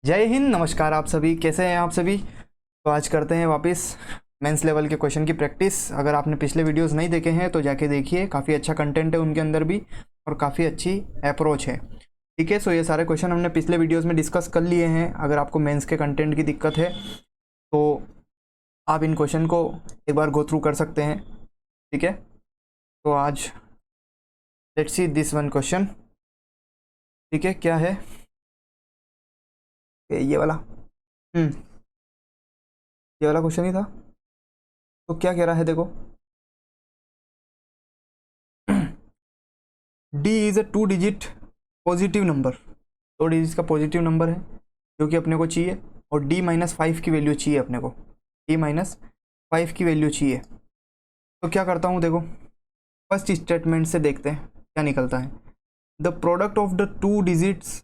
जय हिंद, नमस्कार आप सभी, कैसे हैं आप सभी। तो आज करते हैं वापस मेंस लेवल के क्वेश्चन की प्रैक्टिस। अगर आपने पिछले वीडियोस नहीं देखे हैं तो जाके देखिए, काफ़ी अच्छा कंटेंट है उनके अंदर भी और काफ़ी अच्छी अप्रोच है। ठीक है, सो ये सारे क्वेश्चन हमने पिछले वीडियोस में डिस्कस कर लिए हैं। अगर आपको मेंस के कंटेंट की दिक्कत है तो आप इन क्वेश्चन को एक बार गो थ्रू कर सकते हैं। ठीक है, तो आज let's see this one question. ठीक है, क्या है ये वाला? ये वाला क्वेश्चन ही था। तो क्या कह रहा है, देखो D is a 2 digit positive number. 2 digit का पॉजिटिव नंबर है जो कि अपने को चाहिए, और D-5 की वैल्यू चाहिए अपने को। D-5 की वैल्यू चाहिए। तो क्या करता हूँ, देखो फर्स्ट स्टेटमेंट से देखते हैं क्या निकलता है। The product of the 2 digits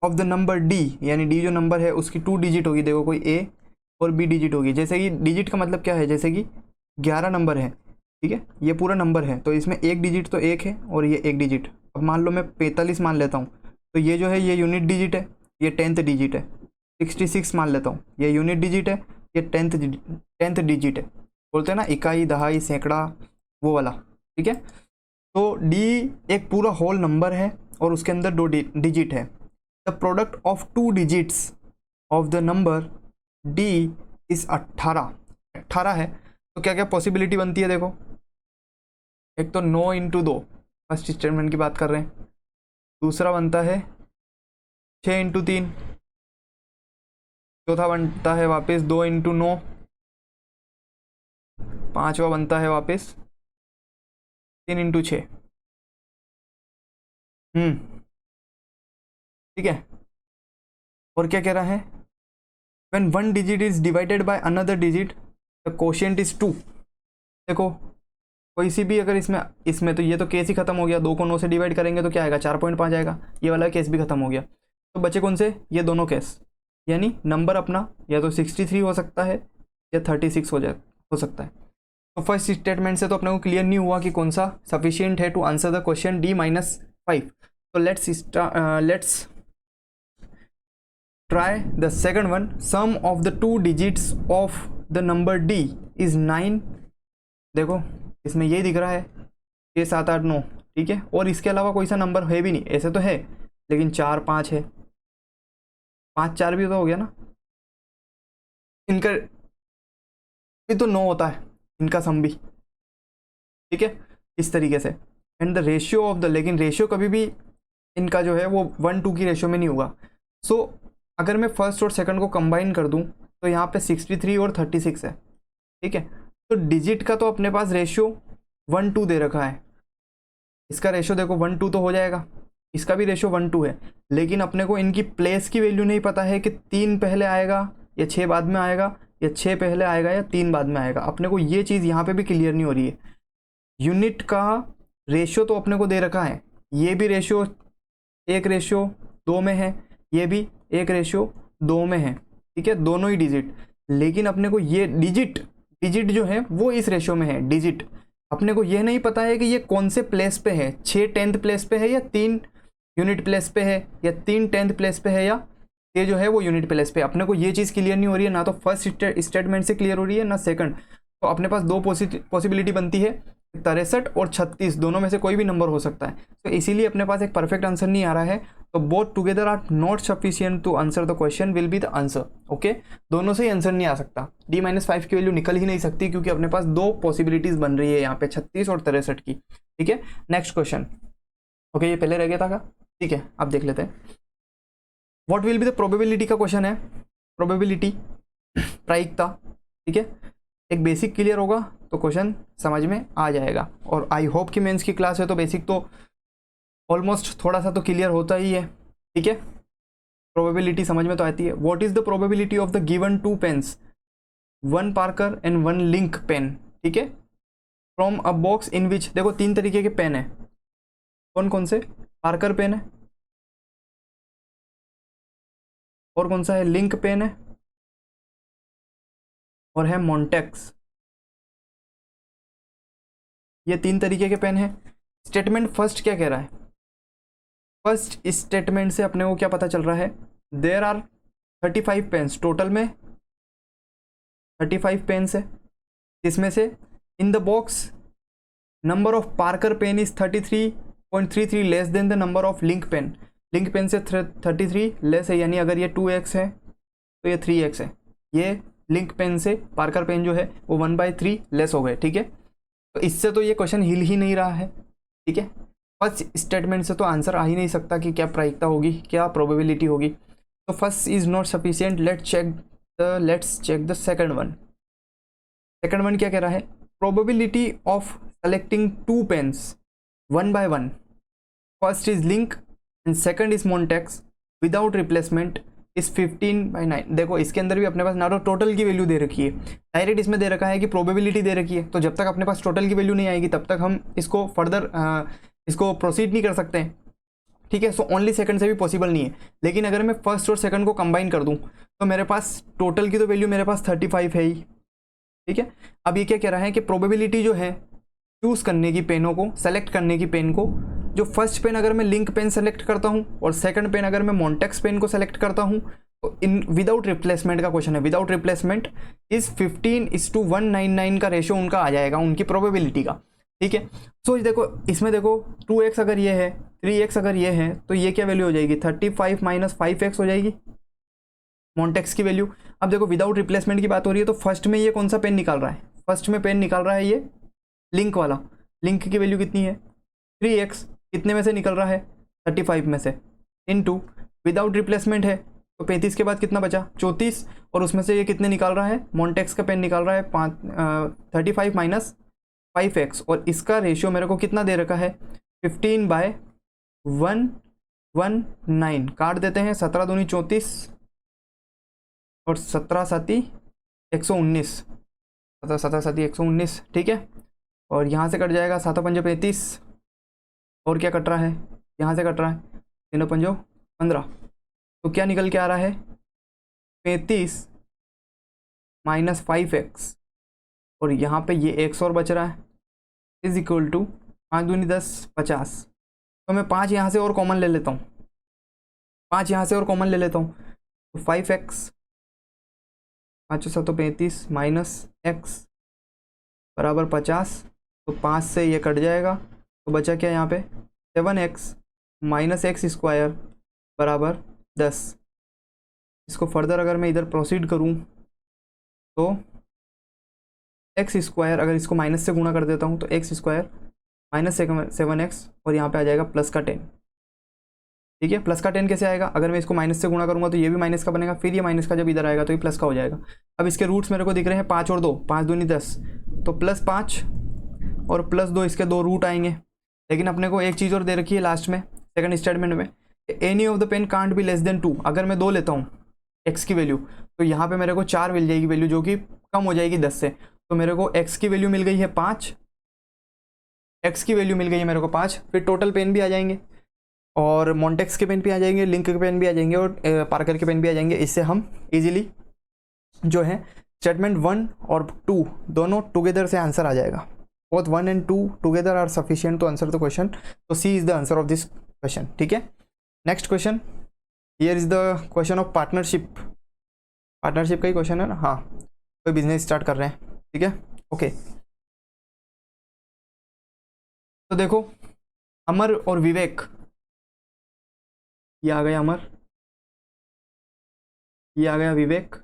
of the number D, यानी D जो नंबर है उसकी 2 डिजिट होगी। देखो कोई A और B डिजिट होगी। जैसे कि डिजिट का मतलब क्या है, जैसे कि 11 नंबर है, ठीक है, ये पूरा नंबर है तो इसमें एक डिजिट तो एक है और ये एक डिजिट। अब मान लो मैं 45 मान लेता हूँ, तो ये जो है ये यूनिट डिजिट है, ये 10th डिजिट है। 66 मान लेता हूँ, ये यूनिट डिजिट है, ये 10th डिजिट है। बोलते हैं ना इकाई, दहाई, सैकड़ा, वो वाला। ठीक है, तो डी एक पूरा होल नंबर है और उसके अंदर 2 डिजिट है। The product of 2 digits of the number D is 18 है। तो क्या क्या पॉसिबिलिटी बनती है, देखो एक तो 9 × 2, फर्स्ट स्टेटमेंट की बात कर रहे हैं। दूसरा बनता है 6 × 3। चौथा बनता है वापस 2 × 9। पांचवा बनता है वापस 3 × 6। ठीक है, और क्या कह रहा है, when 1 digit is divided by another digit the quotient is 2। देखो कोई सी भी अगर इसमें इसमें तो ये तो केस ही खत्म हो गया। 2 को 9 से डिवाइड करेंगे तो क्या आएगा, 4.5 आएगा। ये वाला केस भी खत्म हो गया। तो बचे कौन से, ये दोनों केस, यानी नंबर अपना या तो 63 हो सकता है या 36 हो सकता है। तो फर्स्ट स्टेटमेंट से तो अपने को क्लियर नहीं हुआ कि कौन सा सफिशियंट है to answer the question D-5। तो let's try the second one. Sum of the 2 digits of the number D is 9। देखो इसमें ये दिख रहा है 6, 7, 8, 9। ठीक है, और इसके अलावा कोई सा नंबर है भी नहीं, ऐसे तो है लेकिन 4, 5 है। 5, 4 भी तो हो गया ना, इनका भी तो 9 होता है, इनका सम भी। ठीक है, इस तरीके से। And the ratio of the, लेकिन रेशियो कभी भी इनका जो है वो 1:2 की रेशियो में नहीं होगा। सो अगर मैं फर्स्ट और सेकंड को कंबाइन कर दूं तो यहाँ पे 63 और 36 है। ठीक है, तो डिजिट का तो अपने पास रेशियो 1:2 दे रखा है। इसका रेशियो देखो 1:2 तो हो जाएगा, इसका भी रेशियो 1:2 है। लेकिन अपने को इनकी प्लेस की वैल्यू नहीं पता है कि 3 पहले आएगा या 6 बाद में आएगा, या 6 पहले आएगा या 3 बाद में आएगा। अपने को ये चीज़ यहाँ पे भी क्लियर नहीं हो रही है। यूनिट का रेशियो तो अपने को दे रखा है, ये भी रेशियो 1:2 में है, ये भी 1:2 में है। ठीक है, दोनों ही डिजिट। लेकिन अपने को ये डिजिट जो है वो इस रेशियो में है। डिजिट अपने को यह नहीं पता है कि ये कौन से प्लेस पे है, 6 10th प्लेस पे है या 3 यूनिट प्लेस पे है, या 3 10th प्लेस पे है, या ये जो है वो यूनिट प्लेस पे। अपने को ये चीज़ क्लियर नहीं हो रही है, ना तो फर्स्ट स्टेटमेंट से क्लियर हो रही है ना सेकंड। तो अपने पास 2 पॉसिबिलिटी बनती है, 63 और 36, दोनों में से कोई भी नंबर हो सकता है। तो इसीलिए अपने पास एक परफेक्ट आंसर नहीं आ रहा है। तो both together are not sufficient to answer the question will be the answer. Okay, दोनों से ही आंसर नहीं आ सकता, D-5 की वैल्यू निकल ही नहीं सकती, क्योंकि अपने पास 2 पॉसिबिलिटीज बन रही है यहाँ पे, 36 और 63 की। ठीक है, नेक्स्ट क्वेश्चन। ओके, ये पहले रह गया था का। ठीक है, अब देख लेते हैं what will be the probability का क्वेश्चन है। प्रोबेबिलिटी, प्रायिकता। ठीक है, एक बेसिक क्लियर होगा तो क्वेश्चन समझ में आ जाएगा। और आई होप कि मेंस की क्लास है तो बेसिक तो ऑलमोस्ट थोड़ा सा तो क्लियर होता ही है। ठीक है, प्रोबेबिलिटी समझ में तो आती है। What is the probability of the given 2 pens, 1 Parker and 1 link pen. ठीक है, फ्रॉम अ बॉक्स इन विच, देखो 3 तरीके के पेन है, कौन कौन से, पार्कर पेन है, और कौन सा है, लिंक पेन है, और है मॉन्टेक्स। ये 3 तरीके के पेन है। स्टेटमेंट फर्स्ट क्या कह रहा है, फर्स्ट स्टेटमेंट से अपने को क्या पता चल रहा है देयर आर 35 पेन्स, टोटल में 35 पेन्स है, इसमें से in the box number of Parker pen is 33.33 less than the number of link pen. Link pen से 33 लेस है, यानी अगर ये 2x है तो ये 3x है। ये लिंक पेन से पार्कर पेन जो है वो 1/3 लेस हो गए, ठीक है। तो इससे तो ये क्वेश्चन हिल ही नहीं रहा है, ठीक है। फर्स्ट स्टेटमेंट से तो आंसर आ ही नहीं सकता कि क्या प्रायिकता होगी, क्या प्रोबेबिलिटी होगी। तो first is not sufficient, let's check the second one. Second one क्या कह रहा है, probability of selecting 2 pens 1 by 1, first is link and second is Montex without replacement is 15/9। देखो इसके अंदर भी अपने पास ना तो टोटल की वैल्यू दे रखी है, डायरेक्ट इसमें दे रखा है कि प्रोबेबिलिटी दे रखी है। तो जब तक अपने पास टोटल की वैल्यू नहीं आएगी तब तक हम इसको फर्दर इसको प्रोसीड नहीं कर सकते हैं, ठीक है। सो ओनली सेकंड से भी पॉसिबल नहीं है। लेकिन अगर मैं फर्स्ट और सेकंड को कंबाइन कर दूं तो मेरे पास टोटल की तो वैल्यू मेरे पास 35 है ही, ठीक है। अब ये क्या कह रहा है कि प्रोबेबिलिटी जो है चूज़ करने की पेनों को, सेलेक्ट करने की पेन को, जो फर्स्ट पेन अगर मैं लिंक पेन सेलेक्ट करता हूँ और सेकंड पेन अगर मैं मोन्टेक्स पेन को सेलेक्ट करता हूँ तो इन विदाउट रिप्लेसमेंट का क्वेश्चन है, विदाउट रिप्लेसमेंट इस 15:199 का रेशियो उनका आ जाएगा, उनकी प्रोबेबिलिटी का, ठीक है। सो देखो इसमें देखो 2x अगर ये है, 3x अगर ये है, तो ये क्या वैल्यू हो जाएगी, 35 - 5x हो जाएगी मोन्टेक्स की वैल्यू। अब देखो विदाउट रिप्लेसमेंट की बात हो रही है तो फर्स्ट में ये कौन सा पेन निकाल रहा है, फर्स्ट में पेन निकाल रहा है ये लिंक वाला। लिंक की वैल्यू कितनी है 3x, कितने में से निकल रहा है 35 में से, इनटू विदाउट रिप्लेसमेंट है तो 35 के बाद कितना बचा 34, और उसमें से ये कितने निकाल रहा है, मोन्टेक्स का पेन निकाल रहा है 35 - 5x, और इसका रेशियो मेरे को कितना दे रखा है 15/119। काट देते हैं, 17 दूनी 34 और 17 साती 119, 17 साती 119, ठीक है। और यहाँ से कट जाएगा 7 पंजे 35, और क्या कट रहा है, यहाँ से कट रहा है 3 पंजो 15। तो क्या निकल के आ रहा है 35 - 5x, और यहाँ पे ये x और बच रहा है, इज इक्वल टू 5 दूनी 10 50। तो मैं 5 यहाँ से और कॉमन ले लेता हूँ, 5 यहाँ से और कॉमन ले लेता हूँ, तो 5x 5 7 35 माइनस x बराबर 50। तो 5 से ये कट जाएगा, तो बचा क्या यहाँ पे 7x - x² बराबर 10। इसको फर्दर अगर मैं इधर प्रोसीड करूँ तो x² अगर इसको माइनस से गुणा कर देता हूँ तो x² - 7x, और यहाँ पे आ जाएगा प्लस का 10, ठीक है। प्लस का 10 कैसे आएगा, अगर मैं इसको माइनस से गुणा करूँगा तो ये भी माइनस का बनेगा, फिर ये माइनस का जब इधर आएगा तो ये प्लस का हो जाएगा। अब इसके रूट्स मेरे को दिख रहे हैं 5 और 2, 5 दूनी 10, तो +5 और +2 इसके 2 रूट आएंगे। लेकिन अपने को एक चीज़ और दे रखी है लास्ट में सेकंड स्टेटमेंट में, any of the pen can't be less than 2। अगर मैं 2 लेता हूँ x की वैल्यू तो यहाँ पे मेरे को 4 मिल जाएगी वैल्यू, जो कि कम हो जाएगी 10 से। तो मेरे को x की वैल्यू मिल गई है 5, x की वैल्यू मिल गई है मेरे को 5, फिर टोटल पेन भी आ जाएंगे और मोन्टेक्स के पेन भी आ जाएंगे, लिंक के पेन भी आ जाएंगे और पार्कर के पेन भी आ जाएंगे। इससे हम इजीली जो है स्टेटमेंट 1 और 2 दोनों टुगेदर से आंसर आ जाएगा। Both 1 and 2 together are sufficient to answer the question. तो C is the answer of this question, ठीक है। Next question, here is the question of partnership. Partnership का ही क्वेश्चन है ना, हाँ। कोई बिजनेस स्टार्ट कर रहे हैं, ठीक है, ओके। तो देखो अमर और विवेक, ये आ गया अमर, ये आ गया विवेक,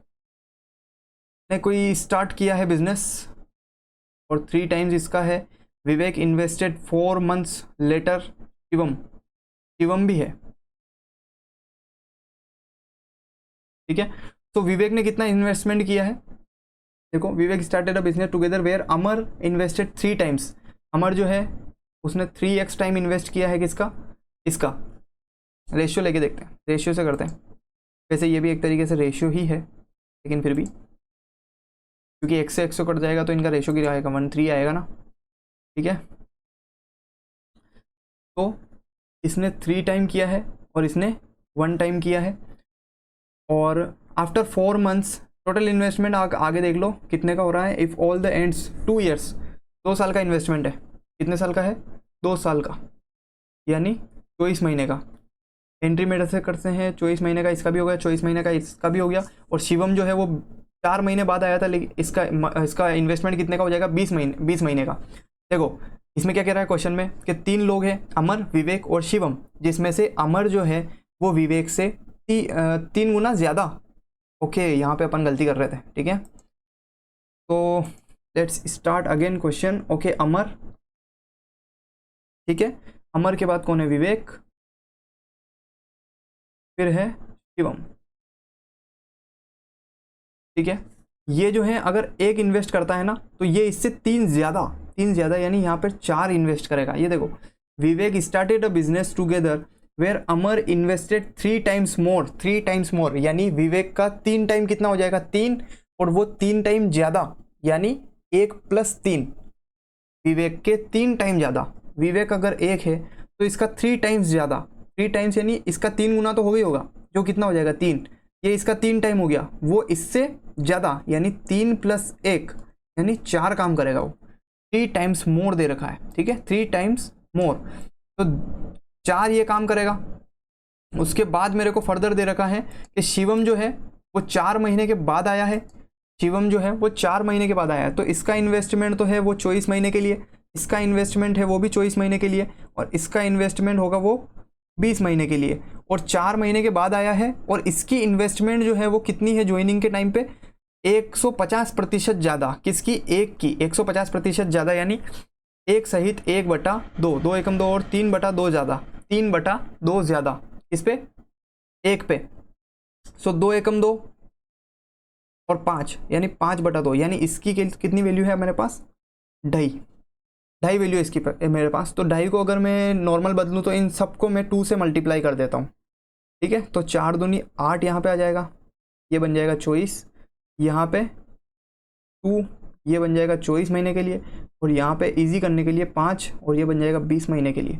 ने कोई स्टार्ट किया है बिजनेस और 3 टाइम्स इसका है। विवेक इन्वेस्टेड 4 months लेटर, शिवम भी है, ठीक है। तो विवेक ने कितना इन्वेस्टमेंट किया है, देखो Vivek started a business together where Amar invested 3 times। Amar जो है उसने 3x टाइम इन्वेस्ट किया है, किसका, इसका। रेशियो लेके देखते हैं, रेशियो से करते हैं। वैसे ये भी एक तरीके से रेशियो ही है, लेकिन फिर भी क्योंकि x से x कट जाएगा तो इनका रेशियो क्या आएगा 1:3 आएगा ना, ठीक है। तो इसने 3 टाइम किया है और इसने 1 टाइम किया है, और आफ्टर 4 months टोटल इन्वेस्टमेंट आगे देख लो कितने का हो रहा है। If all the ends 2 years, 2 साल का इन्वेस्टमेंट है। कितने साल का है, 2 साल का, यानी 24 महीने का। एंट्री मेथड से करते हैं, 24 महीने का इसका भी हो गया, 24 महीने का इसका भी हो गया। और शिवम जो है वो 4 महीने बाद आया था, लेकिन इसका इन्वेस्टमेंट कितने का हो जाएगा, 20 महीने का। देखो इसमें क्या कह रहा है क्वेश्चन में कि 3 लोग हैं, अमर, विवेक और शिवम, जिसमें से अमर जो है वो विवेक से 3 गुना ज़्यादा। ओके, यहाँ पे अपन गलती कर रहे थे, ठीक है। तो let's start again question. Okay, Amar, ठीक है, अमर के बाद कौन है, विवेक, फिर है शिवम, ठीक है। ये जो है अगर एक इन्वेस्ट करता है ना, तो ये इससे 3 ज़्यादा यानी यहाँ पर 4 इन्वेस्ट करेगा। ये देखो, Vivek started a business together where Amar invested 3 times more, यानी विवेक का 3 टाइम कितना हो जाएगा, 3, और वो 3 टाइम ज़्यादा, यानी 1 + 3, विवेक के 3 टाइम ज़्यादा। विवेक अगर 1 है तो इसका 3 टाइम्स ज़्यादा, 3 टाइम्स यानी इसका 3 गुना तो हो गई होगा, जो कितना हो जाएगा 3, ये इसका 3 टाइम हो गया, वो इससे ज़्यादा यानी 3 + 1 यानी 4 काम करेगा वो, 3 टाइम्स मोर दे रखा है, ठीक है, 3 टाइम्स मोर, तो 4 ये काम करेगा। उसके बाद मेरे को फर्दर दे रखा है कि शिवम जो है वो 4 महीने के बाद आया है, शिवम जो है वो 4 महीने के बाद आया है, तो इसका इन्वेस्टमेंट तो है वो 24 महीने के लिए, इसका इन्वेस्टमेंट है वो भी 24 महीने के लिए, और इसका इन्वेस्टमेंट होगा वो 20 महीने के लिए, और 4 महीने के बाद आया है, और इसकी इन्वेस्टमेंट जो है वो कितनी है ज्वाइनिंग के टाइम पे, 150% ज़्यादा, किसकी, एक की 150% ज़्यादा, यानी 1 सहित 1/2, 2 एकम 2 और 3/2 ज़्यादा, 3/2 ज़्यादा, इस पे 1 पे, सो 2 एकम 2 और 5 यानी 5/2, यानी इसकी कितनी वैल्यू है मेरे पास, 2.5 वैल्यू इसकी मेरे पास। तो 2.5 को अगर मैं नॉर्मल बदलूँ तो इन सबको मैं 2 से मल्टीप्लाई कर देता हूँ, ठीक है। तो 4 दूनी 8 यहाँ पे आ जाएगा, ये बन जाएगा 24, यहाँ पे 2, ये बन जाएगा 24 महीने के लिए, और यहाँ पे इजी करने के लिए 5, और ये बन जाएगा 20 महीने के लिए।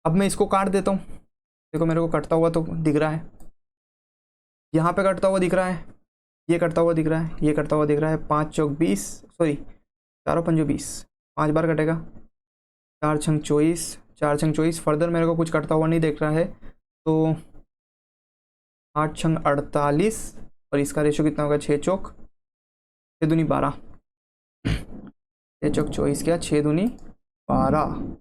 अब मैं इसको काट देता हूँ, देखो मेरे को कटता हुआ तो दिख रहा है, यहाँ पे कटता हुआ दिख रहा है, ये कटता हुआ दिख रहा है, ये कटता हुआ दिख रहा है, 5 चौक 20, सॉरी 4 पंजो 20, 5 बार कटेगा, 4 छंग 24, 4 छंग 24, फर्दर मेरे को कुछ कटता हुआ नहीं दिख रहा है, तो 8 छंग 48, और इसका रेशो कितना होगा, 6 चौक 6 दूनी 12, 6 चौक 24 क्या, 6 दूनी 12,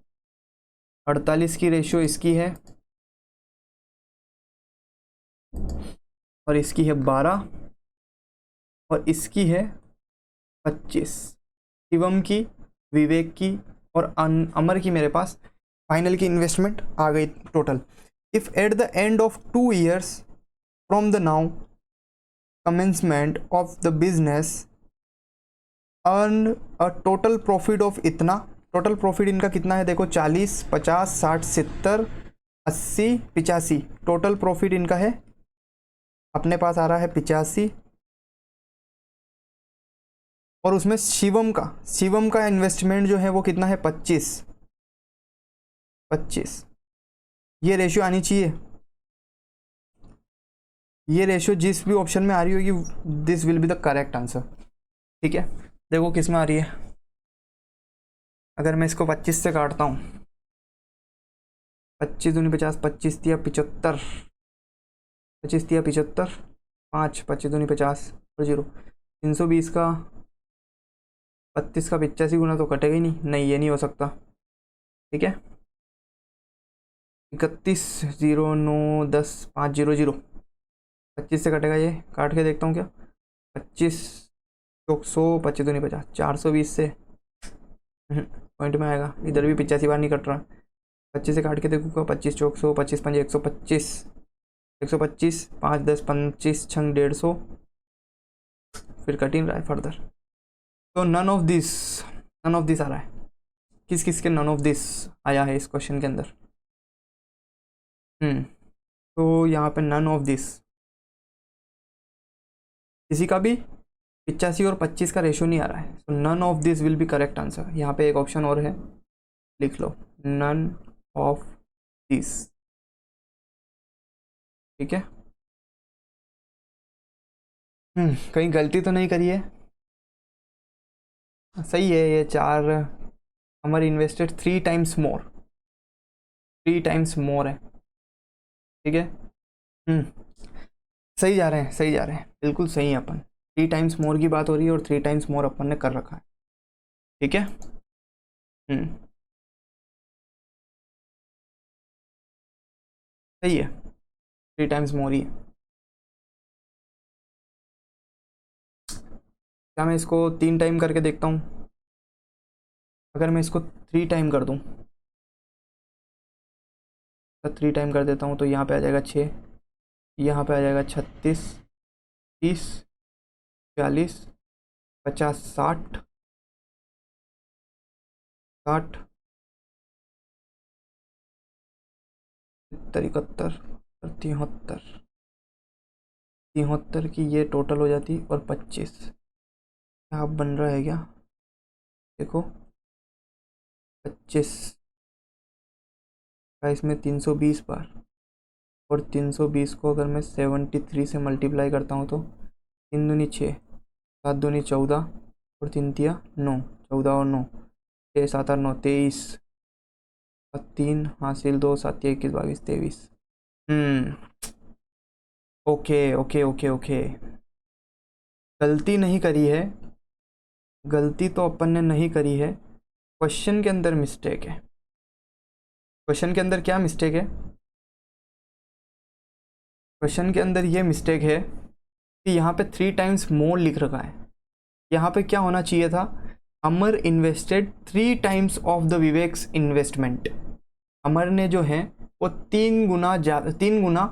48 की रेशो इसकी है, और इसकी है 12, और इसकी है 25, शिवम की, विवेक की और अमर की मेरे पास फाइनल की इन्वेस्टमेंट आ गई total. If at the end of 2 years from the now commencement of the business earn a total profit of इतना, टोटल प्रॉफिट इनका कितना है, देखो 40, 50, 60, 70, 80, 85, टोटल प्रॉफिट इनका है अपने पास आ रहा है 85, और उसमें शिवम का इन्वेस्टमेंट जो है वो कितना है, 25, ये रेशियो आनी चाहिए, ये रेशियो जिस भी ऑप्शन में आ रही होगी this will be the correct answer, ठीक है। देखो किस में आ रही है, अगर मैं इसको 25 से काटता हूँ, 25 दूनी 50, 25 दिया 75, 25 दिया 75, 5, 25 दूनी 50 और 0, 320 का 32 का 85 गुना तो कटेगा ही नहीं, ये नहीं हो सकता, ठीक है। 31, 0, 9, 10, 5, 0, 0, 25 से कटेगा, ये काट के देखता हूँ क्या, 25 चौक 100, 25 दूनी 50, 420 से पॉइंट में आएगा, इधर भी 85 बार नहीं कट रहा, 25 से काट के देखूँगा, 25 चौक 100, 25 पंजे 125, 125, 5, 10, 25 छंग 150, फिर कट इन रहा है फर्दर, तो नन ऑफ दिस आ रहा है, किस किस के नन ऑफ दिस आया है इस क्वेश्चन के अंदर, तो यहाँ पे नन ऑफ दिस, किसी का भी 85 और 25 का रेशो नहीं आ रहा है, तो none of this will be correct answer. यहाँ पे एक ऑप्शन और है, लिख लो नन ऑफ दिस, ठीक है। कहीं गलती तो नहीं करी है, सही है, ये 4 हमारे इन्वेस्टेड 3 टाइम्स मोर है, ठीक है। सही जा रहे हैं, सही जा रहे हैं, बिल्कुल सही है। अपन 3 टाइम्स मोर की बात हो रही है और 3 टाइम्स मोर अपन ने कर रखा है, ठीक है। सही है, 3 टाइम्स मोर ही है। क्या मैं इसको 3 टाइम करके देखता हूँ? अगर मैं इसको 3 टाइम कर दूँ, 3 टाइम कर देता हूँ तो यहाँ पे आ जाएगा 6, यहाँ पे आ जाएगा 36, 30, 40, 50, 60, 60, 71, 73, 73 की ये टोटल हो जाती और 25 क्या बन रहा है क्या? देखो 25 का इसमें 320 बार, और 320 को अगर मैं 73 से मल्टीप्लाई करता हूँ तो 3 दूनी 6, 7 दूनी 14 और 3 तिया 9, 14 और 9, 6 7 8 9 23, 3 हासिल 2 7 21 22 23। ओके ओके ओके ओके, गलती नहीं करी है, गलती तो अपन ने नहीं करी है, क्वेश्चन के अंदर मिस्टेक है। क्वेश्चन के अंदर क्या मिस्टेक है? क्वेश्चन के अंदर ये मिस्टेक है कि यहाँ पे 3 टाइम्स मोर लिख रखा है। यहाँ पे क्या होना चाहिए था? Amar invested 3 times of the Vivek's investment. Amar ने जो है वो 3 गुना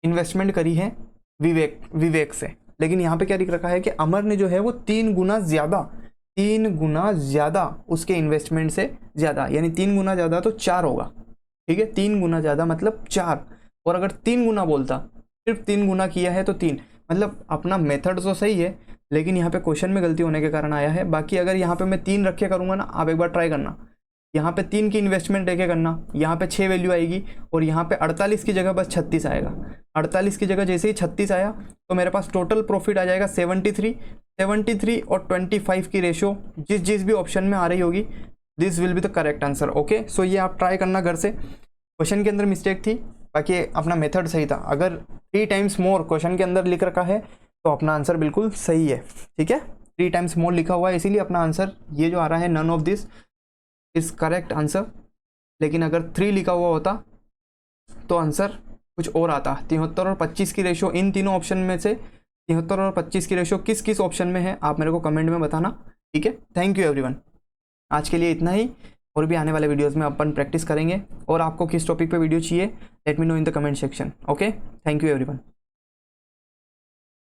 इन्वेस्टमेंट करी है विवेक से। लेकिन यहाँ पे क्या लिख रखा है कि अमर ने जो है वो 3 गुना ज़्यादा उसके इन्वेस्टमेंट से ज़्यादा, यानी 3 गुना ज़्यादा तो 4 होगा, ठीक है। 3 गुना ज़्यादा मतलब 4, और अगर 3 गुना बोलता, सिर्फ 3 गुना किया है तो 3, मतलब अपना मेथड तो सही है, लेकिन यहाँ पे क्वेश्चन में गलती होने के कारण आया है। बाकी अगर यहाँ पे मैं 3 रखे करूँगा ना, आप एक बार ट्राई करना, यहाँ पे 3 की इन्वेस्टमेंट लेके करना, यहाँ पे 6 वैल्यू आएगी और यहाँ पे 48 की जगह बस 36 आएगा। 48 की जगह जैसे ही 36 आया तो मेरे पास टोटल प्रॉफिट आ जाएगा 73 और 25 की रेशियो जिस भी ऑप्शन में आ रही होगी, this will be the correct answer. Okay, so ये आप ट्राई करना घर से। क्वेश्चन के अंदर मिस्टेक थी, बाकी अपना मेथड सही था। अगर 3 टाइम्स मोर क्वेश्चन के अंदर लिख रखा है तो अपना आंसर बिल्कुल सही है, ठीक है। 3 टाइम्स मोर लिखा हुआ है, इसीलिए अपना आंसर ये जो आ रहा है, none of this is correct answer. लेकिन अगर 3 लिखा हुआ होता तो आंसर कुछ और आता। 73 और 25 की रेशियो, इन तीनों ऑप्शन में से 73 और 25 की रेशियो किस किस ऑप्शन में है, आप मेरे को कमेंट में बताना, ठीक है। थैंक यू एवरीवन, आज के लिए इतना ही। और भी आने वाले वीडियोस में अपन प्रैक्टिस करेंगे, और आपको किस टॉपिक पे वीडियो चाहिए, let me know in the comment section. Okay, thank you everyone.